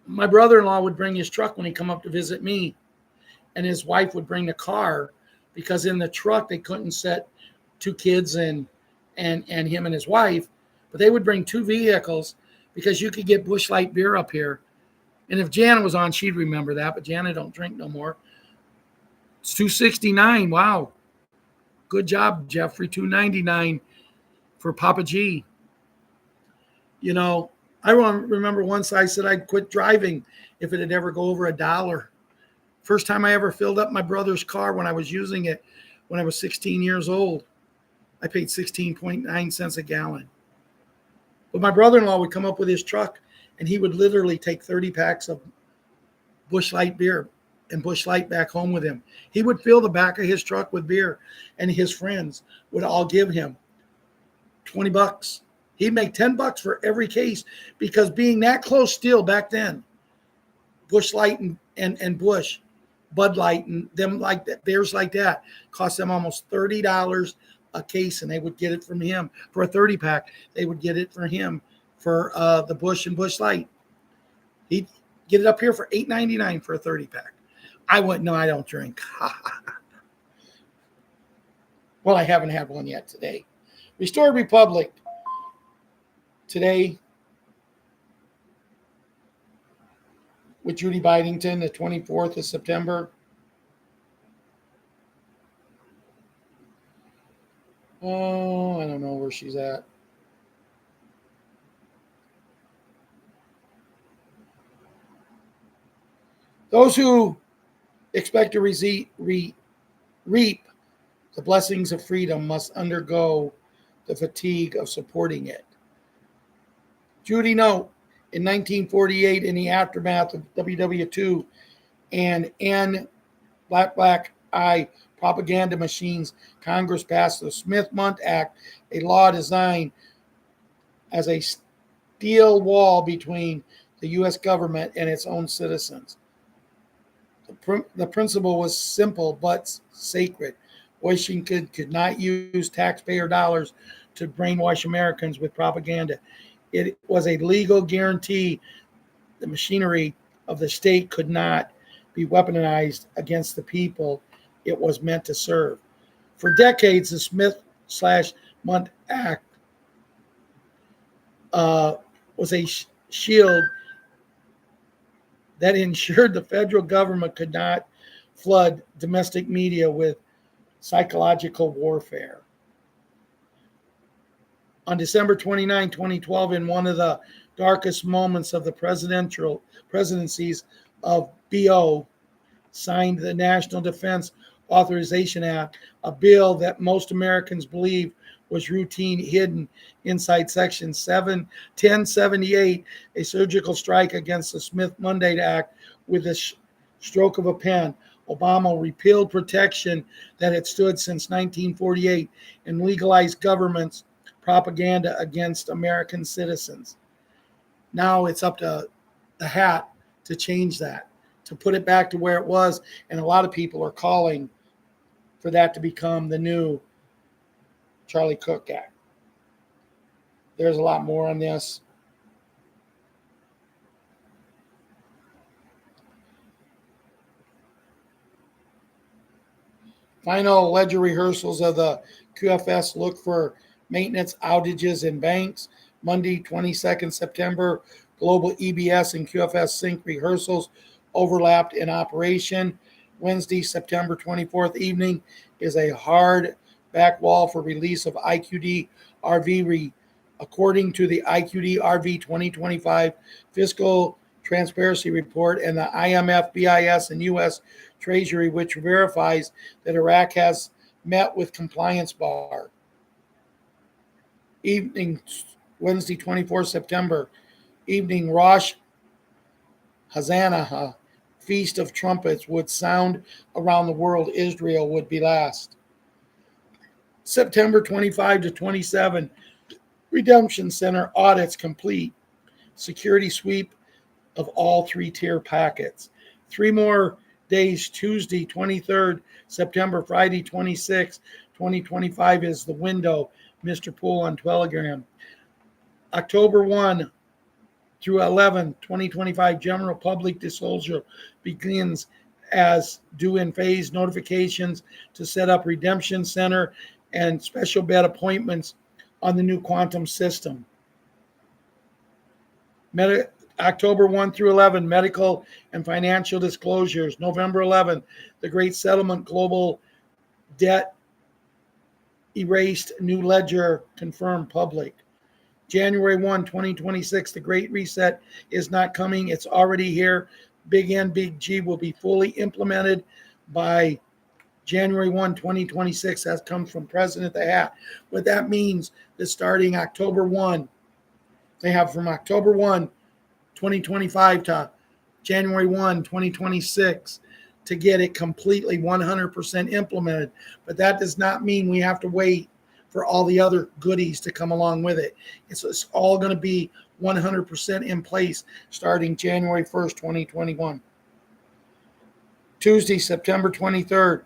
My brother-in-law would bring his truck when he come up to visit me, and his wife would bring the car because in the truck they couldn't set 2 kids and him and his wife, but they would bring 2 vehicles because you could get Busch Light beer up here. And if Jana was on, she'd remember that, but Jana don't drink no more. It's $2.69. Wow. Good job, Jeffrey. $2.99 for Papa G. I remember once I said I'd quit driving if it had ever go over $1. First time I ever filled up my brother's car when I was using it when I was 16 years old, I paid 16.9 cents a gallon. But my brother-in-law would come up with his truck, and he would literally take 30 packs of Busch Light beer and Busch Light back home with him. He would fill the back of his truck with beer, and his friends would all give him $20. He'd make $10 for every case because being that close still back then, Busch Light and Busch, Bud Light and them like that, beers like that, cost them almost $30 a case, and they would get it from him for a 30 pack. They would get it for him for the Busch and Busch Light. He'd get it up here for $8.99 for a 30 pack. I went, no, I don't drink. Well, I haven't had one yet today. Restored Republic today with Judy Bidington, the 24th of September. Oh, I don't know where she's at. Those who expect to reap the blessings of freedom must undergo the fatigue of supporting it. Judy Note, in 1948, in the aftermath of WW2 and N Black Eye propaganda machines, Congress passed the Smith-Mundt Act, a law designed as a steel wall between the U.S. government and its own citizens. The principle was simple but sacred. Washington could not use taxpayer dollars to brainwash Americans with propaganda. It was a legal guarantee the machinery of the state could not be weaponized against the people it was meant to serve. For decades, the Smith/Mundt Act was a shield that ensured the federal government could not flood domestic media with psychological warfare. On December 29, 2012, in one of the darkest moments of the presidencies of BO, signed the National Defense Authorization Act, a bill that most Americans believe was routine hidden inside Section 1078, a surgical strike against the Smith-Mundt Act with the stroke of a pen. Obama repealed protection that had stood since 1948 and legalized government's propaganda against American citizens. Now it's up to the hat to change that, to put it back to where it was, and a lot of people are calling for that to become the new Charlie Cook Act. There's a lot more on this. Final ledger rehearsals of the QFS look for maintenance outages in banks. Monday, 22nd September, global EBS and QFS sync rehearsals overlapped in operation. Wednesday, September 24th evening is a hard back wall for release of IQD RV. According to the IQD RV 2025 Fiscal Transparency Report and the IMF, BIS, and U.S. Treasury, which verifies that Iraq has met with compliance bar. Evening, Wednesday, 24 September, evening, Rosh Hashanah, Feast of Trumpets, would sound around the world. Israel would be last. September 25 to 27, Redemption Center audits complete. Security sweep of all three-tier packets. 3 more days, Tuesday, 23rd September, Friday, 26th, 2025 is the window. Mr. Poole on Telegram. October 1 through 11, 2025, general public disclosure begins as due in phase notifications to set up Redemption Center and special bed appointments on the new quantum system. October 1 through 11, medical and financial disclosures. November 11, the great settlement, global debt erased, new ledger confirmed public. January 1, 2026, the great reset is not coming. It's already here. Big N, Big G will be fully implemented by January 1, 2026. That comes from President the Hat. What that means is starting October 1, they have from October 1, 2025 to January 1, 2026 to get it completely 100% implemented. But that does not mean we have to wait for all the other goodies to come along with it. It's all going to be 100% in place starting January 1st, 2021. Tuesday, September 23rd,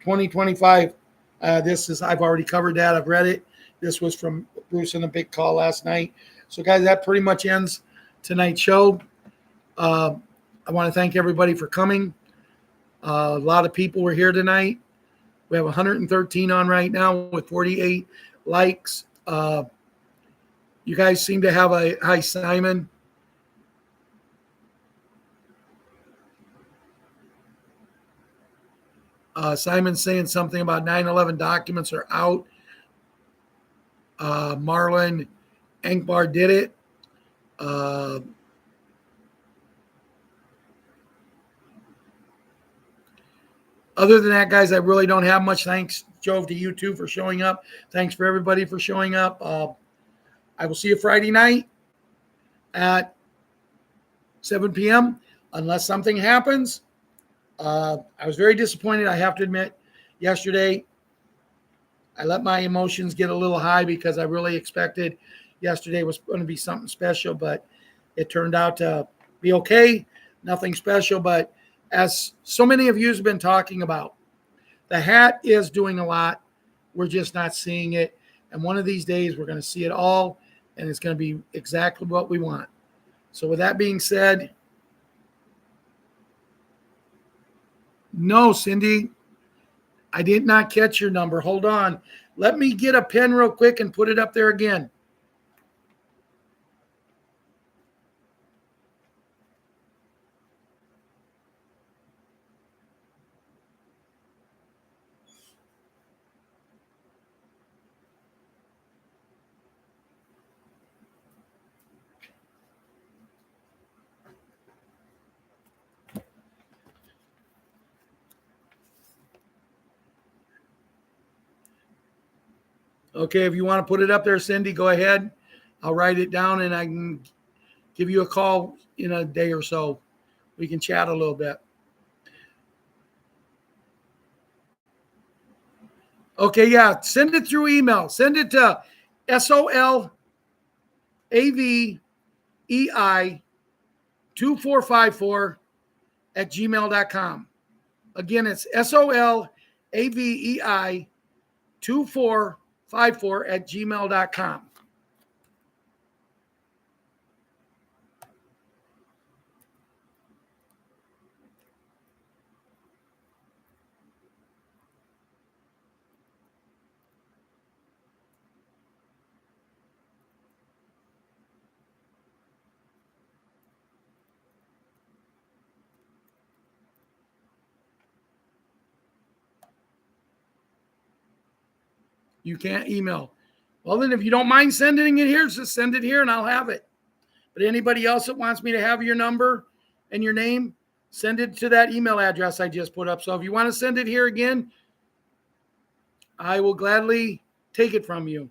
2025. I've already covered that. I've read it. This was from Bruce in a big call last night. So, guys, that pretty much ends tonight's show. I want to thank everybody for coming. A lot of people were here tonight. We have 113 on right now with 48 likes. You guys seem to have a hi, Simon. Simon's saying something about 9/11 documents are out. Marlon Ankbar did it. Other than that, guys, I really don't have much. Thanks, Joe, to you too for showing up. Thanks for everybody for showing up. I will see you Friday night at 7 p.m. unless something happens. I was very disappointed, I have to admit. Yesterday, I let my emotions get a little high because I really expected yesterday was going to be something special, but it turned out to be okay. Nothing special, but as so many of you have been talking about, the hat is doing a lot. We're just not seeing it. And one of these days, we're going to see it all, and it's going to be exactly what we want. So with that being said, no, Cindy, I did not catch your number. Hold on. Let me get a pen real quick and put it up there again. Okay, if you want to put it up there, Cindy, go ahead. I'll write it down and I can give you a call in a day or so. We can chat a little bit. Okay, yeah, send it through email. Send it to SOLAVEI2454 at gmail.com. Again, it's SOLAVEI2454 at gmail.com. You can't email. Well, then if you don't mind sending it here, just send it here and I'll have it. But anybody else that wants me to have your number and your name, send it to that email address I just put up. So if you want to send it here again, I will gladly take it from you.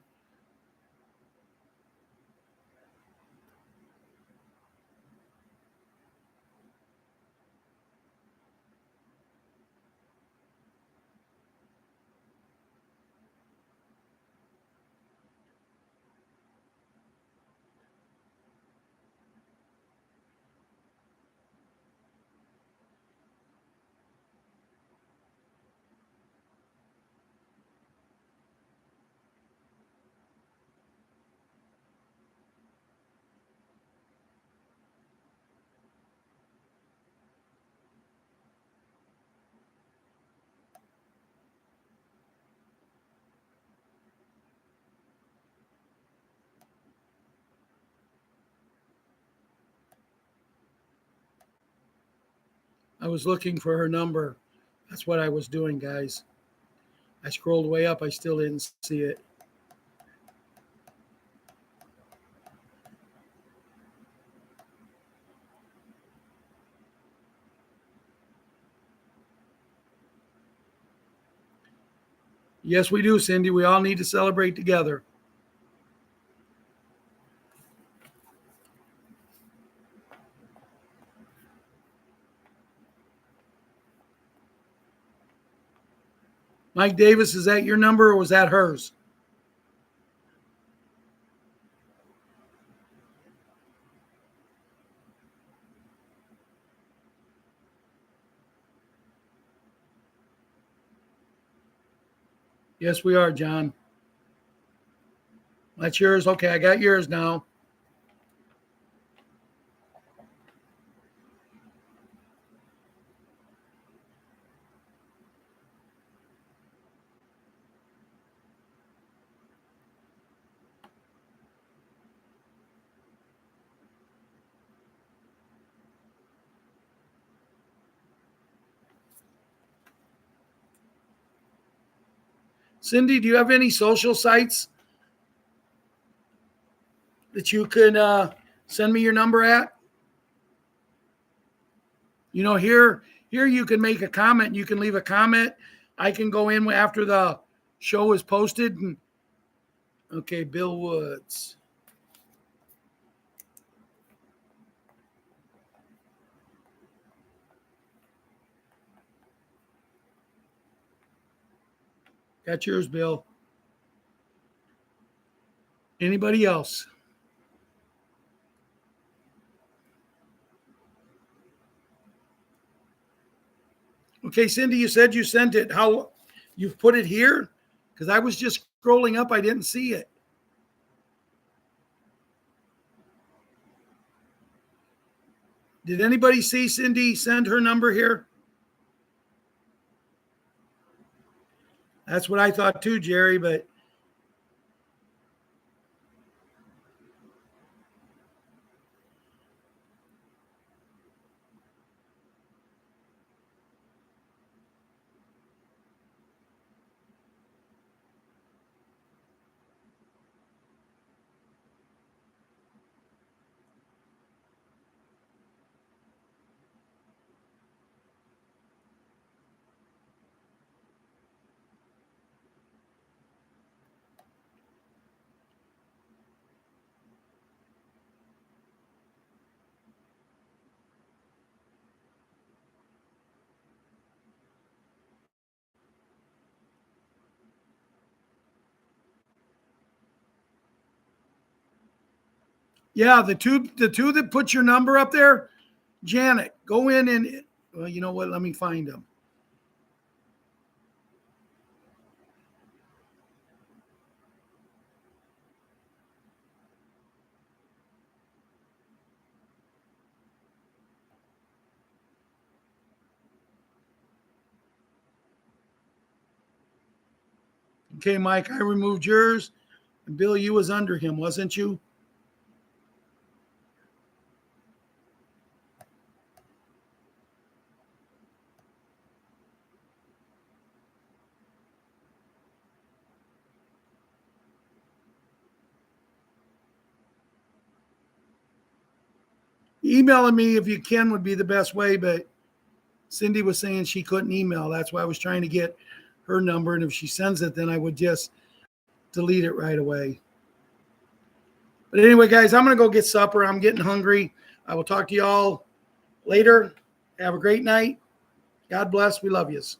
I was looking for her number. That's what I was doing, guys. I scrolled way up. I still didn't see it. Yes, we do, Cindy. We all need to celebrate together. Mike Davis, is that your number or was that hers? Yes, we are, John. That's yours. Okay, I got yours now. Cindy, do you have any social sites that you could send me your number at? You know, here you can make a comment. You can leave a comment. I can go in after the show is posted. And, okay, Bill Woods. Got yours, Bill. Anybody else? Okay, Cindy, you said you sent it. How you've put it here? Because I was just scrolling up. I didn't see it. Did anybody see Cindy send her number here? That's what I thought too, Jerry, but yeah, the two that put your number up there, Janet, go in and, well, you know what? Let me find them. Okay, Mike, I removed yours. And Bill, you was under him, wasn't you? Emailing me if you can would be the best way, but Cindy was saying she couldn't email. That's why I was trying to get her number. And if she sends it, then I would just delete it right away. But anyway, guys, I'm going to go get supper. I'm getting hungry. I will talk to you all later. Have a great night. God bless. We love yous.